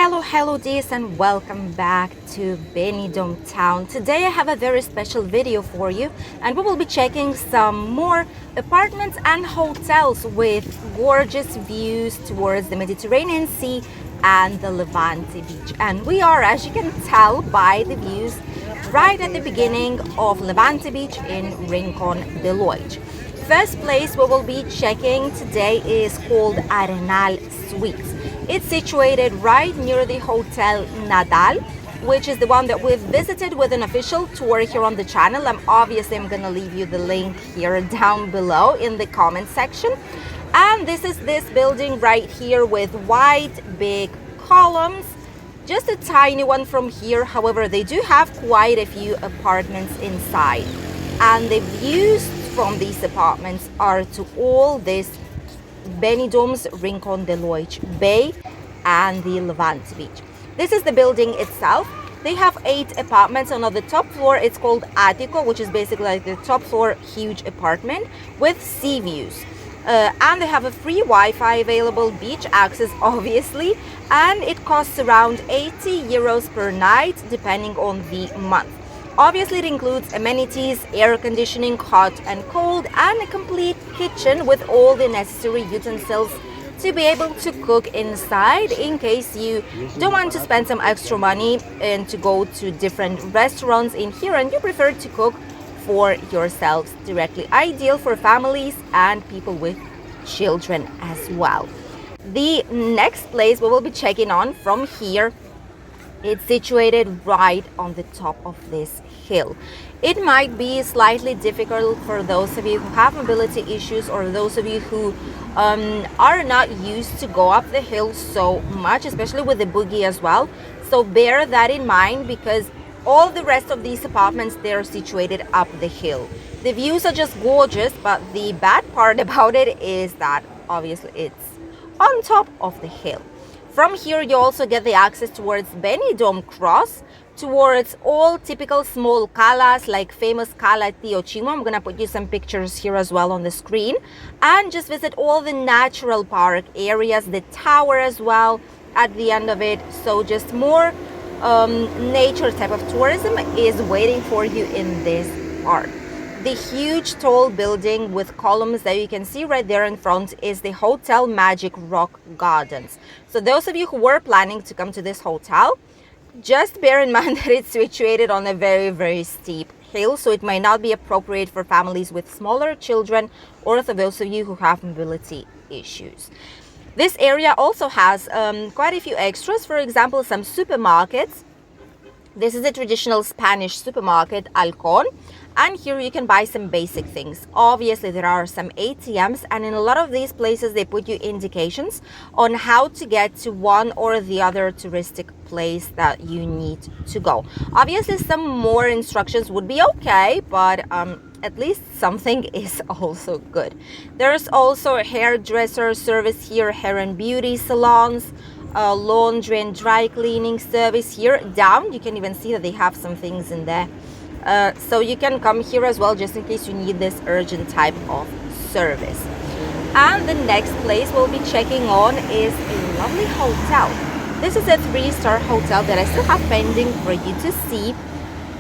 Hello dears, and welcome back to Benidorm Town. Today I have a very special video for you, and we will be checking some more apartments and hotels with gorgeous views towards the Mediterranean Sea and the Levante Beach. And we are, as you can tell by the views, right at the beginning of Levante Beach in Rincon de Loix. First place we will be checking today is called Arenal Suites. It's situated right near the Hotel Nadal, which is the one that we've visited with an official tour here on the channel. I'm going to leave you the link here down below in the comment section. And this is this building right here with white big columns, just a tiny one from here. However, they do have quite a few apartments inside, and the views from these apartments are to all this Benidorm's Rincon de Loix Bay and the Levante Beach. This is the building itself. They have 8 apartments. On the top floor, it's called Attico, which is basically like the top floor huge apartment with sea views. And they have a free Wi-Fi available, beach access obviously, and it costs around 80 euros per night depending on the month. Obviously, it includes amenities, air conditioning, hot and cold, and a complete kitchen with all the necessary utensils to be able to cook inside in case you don't want to spend some extra money and to go to different restaurants in here and you prefer to cook for yourselves directly. Ideal for families and people with children as well. The next place we will be checking on from here, it's situated right on the top of this hill. It might be slightly difficult for those of you who have mobility issues or those of you who are not used to go up the hill so much, especially with the buggy as well. So bear that in mind, because all the rest of these apartments, they're situated up the hill. The views are just gorgeous, but the bad part about it is that obviously it's on top of the hill. From here, you also get the access towards Benidorm Cross, towards all typical small calas like famous Cala Tio Chimo. I'm gonna put you some pictures here as well on the screen, and just visit all the natural park areas, the tower as well at the end of it. So just more nature type of tourism is waiting for you in this park. The huge tall building with columns that you can see right there in front is the Hotel Magic Rock Gardens. So those of you who were planning to come to this hotel, just bear in mind that it's situated on a very steep hill, so it might not be appropriate for families with smaller children or for those of you who have mobility issues. This area also has quite a few extras, for example, some supermarkets. This is a traditional Spanish supermarket, Alcon, and here you can buy some basic things. Obviously, there are some ATMs, and in a lot of these places, they put you indications on how to get to one or the other touristic place that you need to go. Obviously, some more instructions would be okay, but at least something is also good. There's also a hairdresser service here, hair and beauty salons, laundry and dry cleaning service here. Down, you can even see that they have some things in there. So you can come here as well just in case you need this urgent type of service. And the next place we'll be checking on is a lovely hotel. This is a 3-star hotel that I still have pending for you to see,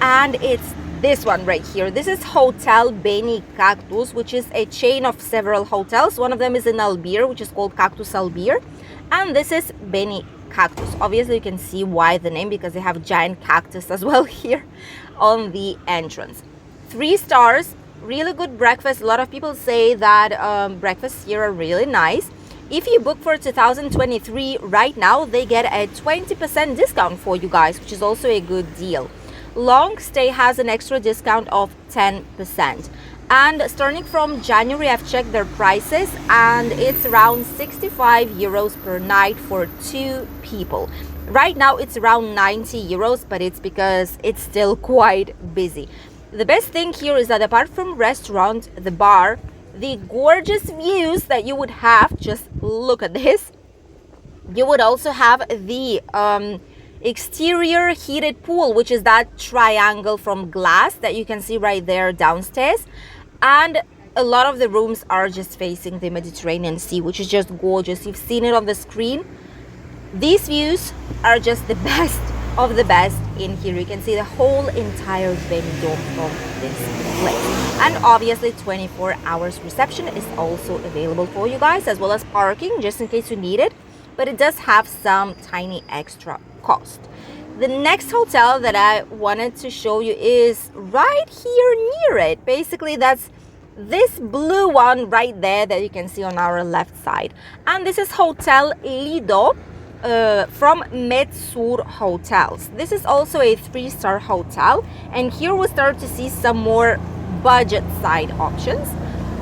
and it's this one right here. This is Hotel Beni Cactus, which is a chain of several hotels. One of them is in Albir, which is called Cactus Albir, and this is Beni Cactus. Obviously you can see why the name, because they have giant cactus as well here on the entrance. 3 stars, really good breakfast. A lot of people say that breakfasts here are really nice. If you book for 2023 right now, they get a 20% discount for you guys, which is also a good deal. Long stay has an extra discount of 10%. And starting from January, I've checked their prices, and it's around 65 euros per night for 2 people. Right now, it's around 90 euros, but it's because it's still quite busy. The best thing here is that apart from restaurant, the bar, the gorgeous views that you would have, just look at this. You would also have the exterior heated pool, which is that triangle from glass that you can see right there downstairs. And a lot of the rooms are just facing the Mediterranean Sea, which is just gorgeous. You've seen it on the screen. These views are just the best of the best in here. You can see the whole entire Benidorm from this place. And obviously 24 hours reception is also available for you guys, as well as parking just in case you need it. But it does have some tiny extra cost. The next hotel that I wanted to show you is right here near it. Basically, that's this blue one right there that you can see on our left side. And this is Hotel Lido from Medsur Hotels. This is also a 3-star hotel. And here we start to see some more budget side options.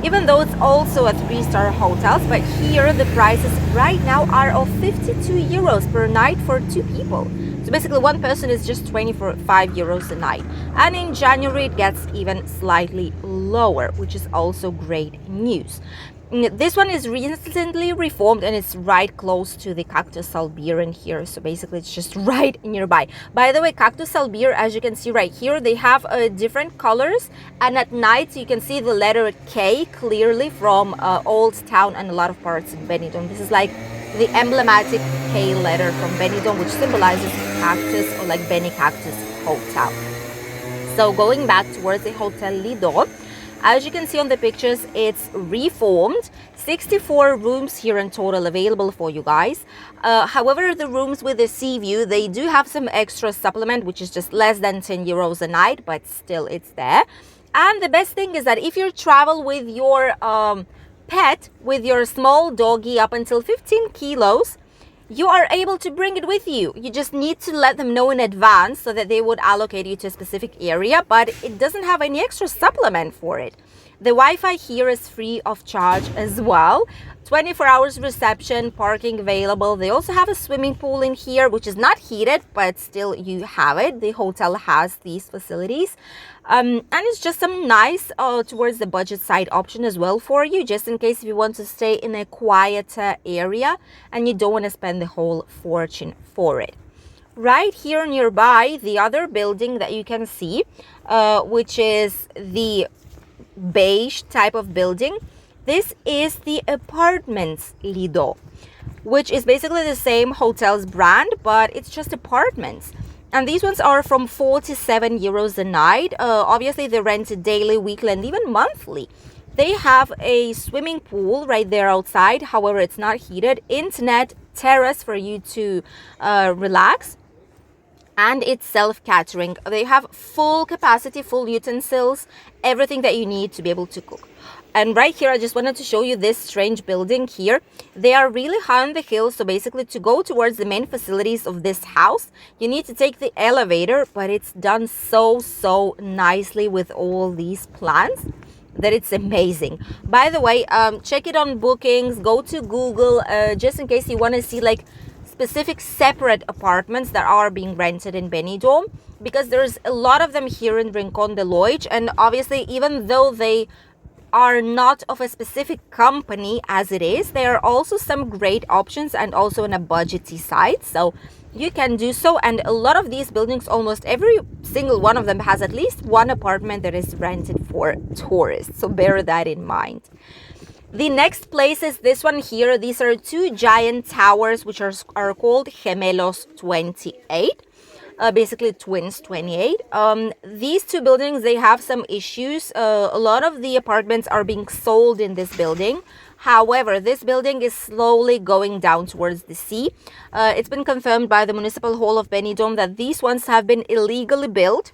Even though it's also a 3-star hotels, but here the prices right now are of 52 euros per night for 2 people. So basically one person is just 25 euros a night. And in January it gets even slightly lower, which is also great news. This one is recently reformed and it's right close to the Cactus Albir in here. So basically it's just right nearby. By the way, Cactus Albir, as you can see right here, they have different colors. And at night you can see the letter K clearly from Old Town and a lot of parts in Benidorm. This is like the emblematic K letter from Benidorm, which symbolizes cactus or like Beni Cactus Hotel. So going back towards the Hotel Lido, as you can see on the pictures, it's reformed. 64 rooms here in total available for you guys. However, the rooms with the sea view, they do have some extra supplement, which is just less than 10 euros a night, but still it's there. And the best thing is that if you travel with your pet, with your small doggy up until 15 kilos, you are able to bring it with you. You just need to let them know in advance so that they would allocate you to a specific area, but it doesn't have any extra supplement for it. The Wi-Fi here is free of charge as well. 24 hours reception, parking available. They also have a swimming pool in here, which is not heated, but still you have it. The hotel has these facilities. And it's just some nice towards the budget side option as well for you, just in case if you want to stay in a quieter area and you don't want to spend the whole fortune for it. Right here nearby, the other building that you can see, which is the beige type of building, this is the Apartments Lido, which is basically the same hotel's brand, but it's just apartments. And these ones are from 47 euros a night. Obviously, they rent daily, weekly, and even monthly. They have a swimming pool right there outside. However, it's not heated. Internet, terrace for you to relax. And it's self-catering. They have full capacity, full utensils, everything that you need to be able to cook. And right here, I just wanted to show you this strange building here. They are really high on the hill. So basically to go towards the main facilities of this house, you need to take the elevator, but it's done so nicely with all these plans that it's amazing. By the way, check it on bookings, go to Google, just in case you want to see like specific separate apartments that are being rented in Benidorm, because there's a lot of them here in Rincon de Loix. And obviously, even though they are not of a specific company as it is, there are also some great options and also on a budgety side, so you can do so. And a lot of these buildings, almost every single one of them has at least one apartment that is rented for tourists, so bear that in mind. The next place is this one here. These are 2 giant towers which are called Gemelos 28. Basically twins 28. These 2 buildings, they have some issues. A lot of the apartments are being sold in this building. However, this building is slowly going down towards the sea. It's been confirmed by the Municipal Hall of Benidorm that these ones have been illegally built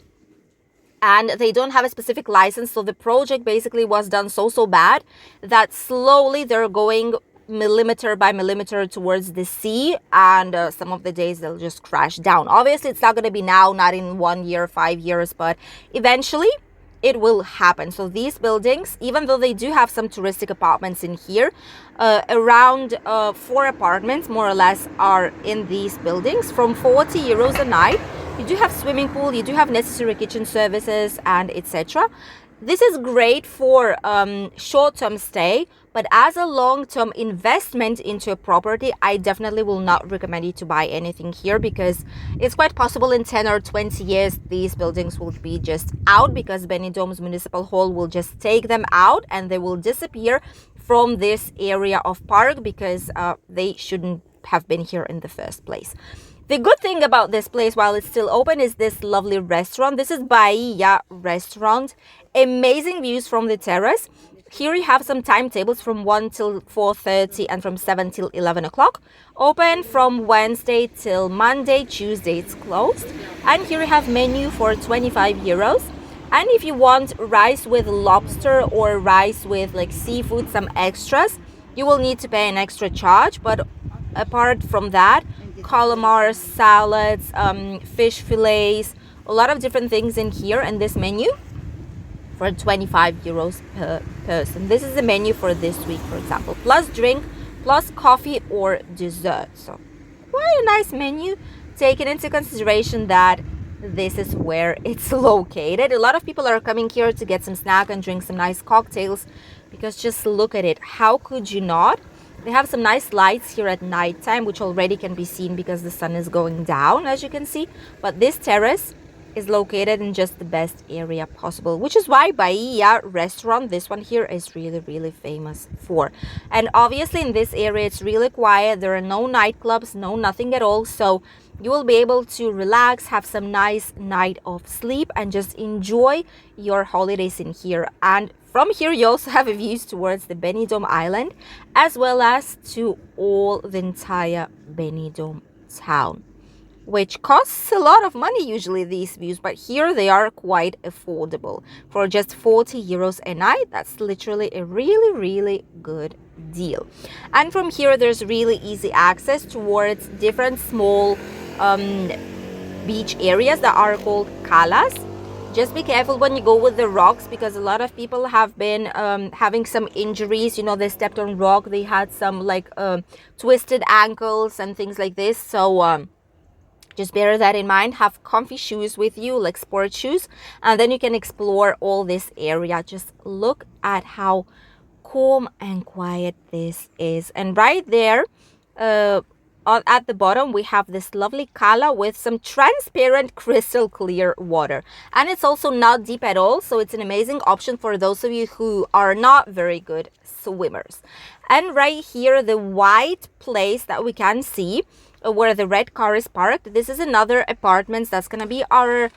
and they don't have a specific license. So the project basically was done so bad that slowly they're going millimeter by millimeter towards the sea, and some of the days they'll just crash down. Obviously, it's not going to be now, not in 1 year, 5 years, but eventually it will happen. So these buildings, even though they do have some touristic apartments in here, around 4 apartments more or less are in these buildings from 40 euros a night. You do have swimming pool, you do have necessary kitchen services and etc. This is great for short-term stay, but as a long-term investment into a property, I definitely will not recommend you to buy anything here, because it's quite possible in 10 or 20 years these buildings will be just out, because Benidorm's Municipal Hall will just take them out and they will disappear from this area of park, because they shouldn't have been here in the first place. The good thing about this place while it's still open is this lovely restaurant. This is Bahia restaurant. Amazing views from the terrace. Here you have some timetables from 1 till 4:30 and from 7 till 11 o'clock. Open from Wednesday till Monday. Tuesday it's closed. And here you have menu for 25 euros. And if you want rice with lobster or rice with like seafood, some extras, you will need to pay an extra charge. But apart from that, calamari, salads, fish fillets, a lot of different things in here in this menu for 25 euros per person. This is the menu for this week, for example, plus drink, plus coffee or dessert. So quite a nice menu, taking into consideration that this is where it's located. A lot of people are coming here to get some snack and drink some nice cocktails, because just look at it. How could you not? They have some nice lights here at nighttime, which already can be seen because the sun is going down, as you can see. But this terrace is located in just the best area possible, which is why Bahia restaurant, this one here, is really famous for. And obviously in this area it's really quiet. There are no nightclubs, no nothing at all, so you will be able to relax, have some nice night of sleep, and just enjoy your holidays in here. And from here you also have views towards the Benidorm Island, as well as to all the entire Benidorm town, which costs a lot of money usually, these views, but here they are quite affordable. For just 40 euros a night, that's literally a really good deal. And from here there's really easy access towards different small beach areas that are called calas. Just be careful when you go with the rocks, because a lot of people have been having some injuries. You know, they stepped on rock, they had some like twisted ankles and things like this. So just bear that in mind. Have comfy shoes with you, like sport shoes, and then you can explore all this area. Just look at how calm and quiet this is. And right there at the bottom we have this lovely cala with some transparent crystal clear water, and it's also not deep at all, so it's an amazing option for those of you who are not very good swimmers. And right here, the white place that we can see where the red car is parked, this is another apartment. That's gonna be our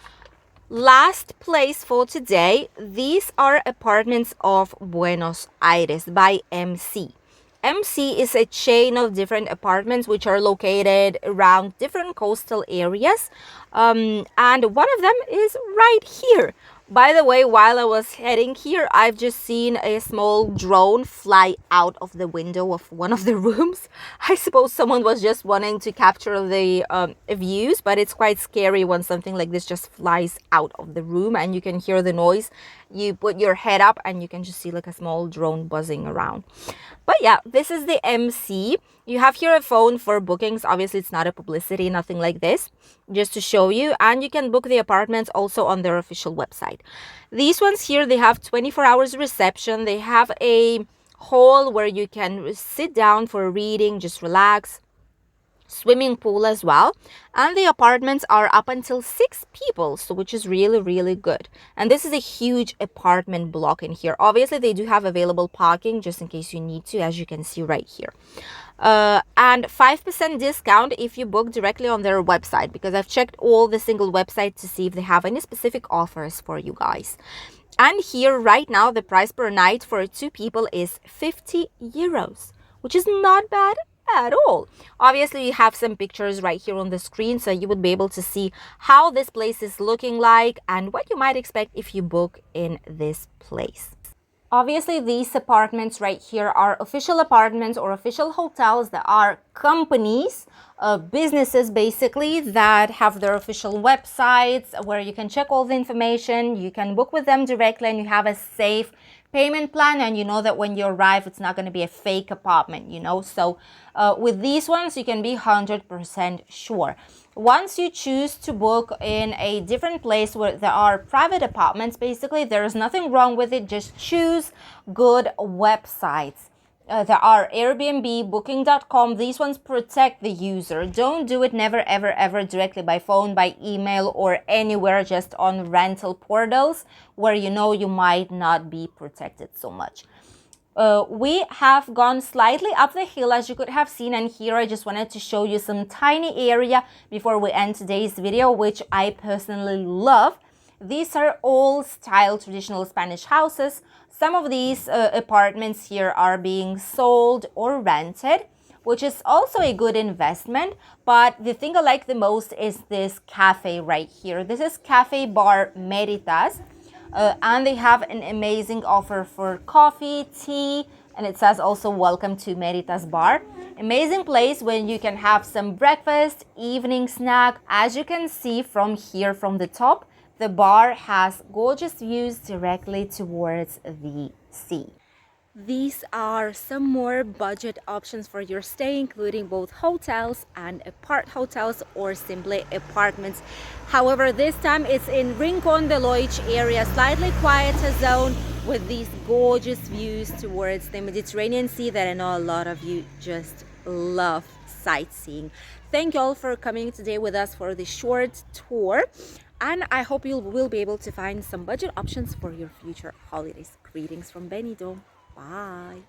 last place for today. These are apartments of Buenos Aires by MC. MC is a chain of different apartments which are located around different coastal areas, and one of them is right here. By the way, while I was heading here, I've just seen a small drone fly out of the window of one of the rooms. I suppose someone was just wanting to capture the views, but it's quite scary when something like this just flies out of the room and you can hear the noise. You put your head up and you can just see like a small drone buzzing around. But yeah, this is the MC. You have here a phone for bookings. Obviously, it's not a publicity, nothing like this, just to show you. And you can book the apartments also on their official website. These ones here, they have 24 hours reception. They have a hall where you can sit down for reading, just relax. Swimming pool as well, and the apartments are up until 6 people, so which is really good. And this is a huge apartment block in here. Obviously they do have available parking just in case you need to, as you can see right here, and 5% discount if you book directly on their website, because I've checked all the single websites to see if they have any specific offers for you guys. And here right now the price per night for 2 people is 50 euros, which is not bad at all. Obviously, you have some pictures right here on the screen, so you would be able to see how this place is looking like and what you might expect if you book in this place. Obviously, these apartments right here are official apartments or official hotels that are companies, businesses basically, that have their official websites where you can check all the information, you can book with them directly, and you have a safe payment plan, and you know that when you arrive it's not going to be a fake apartment, you know. So with these ones you can be 100% sure. Once you choose to book in a different place where there are private apartments, basically there is nothing wrong with it. Just choose good websites. There are Airbnb, booking.com. These ones protect the user. Don't do it never ever directly by phone, by email, or anywhere, just on rental portals where you know you might not be protected so much. We have gone slightly up the hill, as you could have seen, and here I just wanted to show you some tiny area before we end today's video, which I personally love. These are old style traditional Spanish houses. Some of these apartments here are being sold or rented, which is also a good investment. But the thing I like the most is this cafe right here. This is Cafe Bar Meritas. And they have an amazing offer for coffee, tea, and it says also welcome to Meritas Bar. Amazing place when you can have some breakfast, evening snack. As you can see from here from the top, the bar has gorgeous views directly towards the sea. These are some more budget options for your stay, including both hotels and apart hotels or simply apartments. However, this time it's in Rincon de Loix area, slightly quieter zone with these gorgeous views towards the Mediterranean Sea that I know a lot of you just love sightseeing. Thank you all for coming today with us for the short tour. And I hope you will be able to find some budget options for your future holidays. Greetings from Benidorm. Bye.